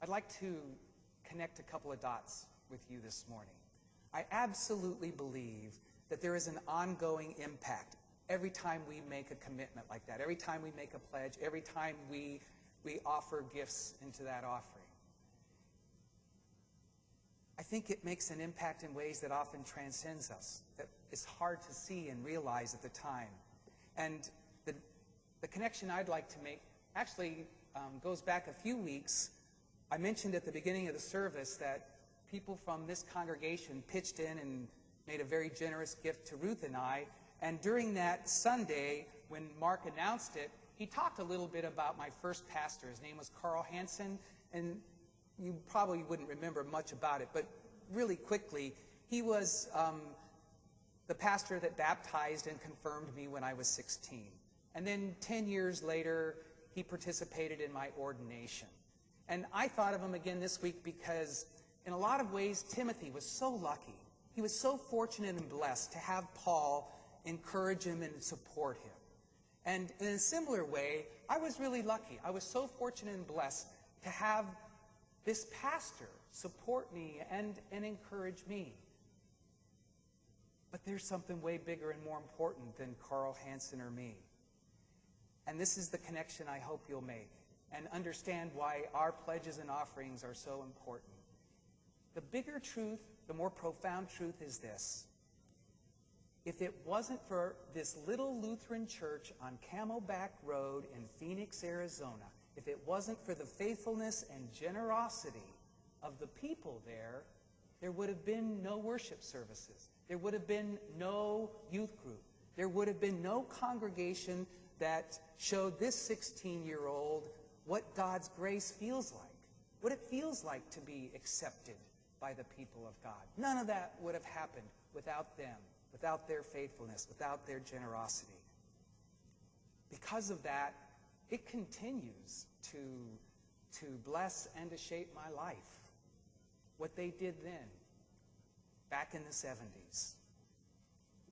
I'd like to connect a couple of dots with you this morning. I absolutely believe that there is an ongoing impact every time we make a commitment like that, every time we make a pledge, every time we offer gifts into that offering. I think it makes an impact in ways that often transcends us, that it's hard to see and realize at the time. And the connection I'd like to make actually goes back a few weeks. I mentioned at the beginning of the service that people from this congregation pitched in and made a very generous gift to Ruth and I. And during that Sunday, when Mark announced it, he talked a little bit about my first pastor. His name was Carl Hansen, and you probably wouldn't remember much about it, but really quickly, he was the pastor that baptized and confirmed me when I was 16. And then 10 years later, he participated in my ordination. And I thought of him again this week because in a lot of ways, Timothy was so lucky. He was so fortunate and blessed to have Paul encourage him and support him. And in a similar way, I was really lucky. I was so fortunate and blessed to have this pastor support me and encourage me. But there's something way bigger and more important than Carl Hansen or me. And this is the connection I hope you'll make and understand why our pledges and offerings are so important. The bigger truth, the more profound truth is this. If it wasn't for this little Lutheran church on Camelback Road in Phoenix, Arizona, if it wasn't for the faithfulness and generosity of the people there, there would have been no worship services. There would have been no youth group. There would have been no congregation that showed this 16-year-old what God's grace feels like, what it feels like to be accepted by the people of God. None of that would have happened without them, without their faithfulness, without their generosity. Because of that, it continues to bless and to shape my life. What they did then, back in the 70s.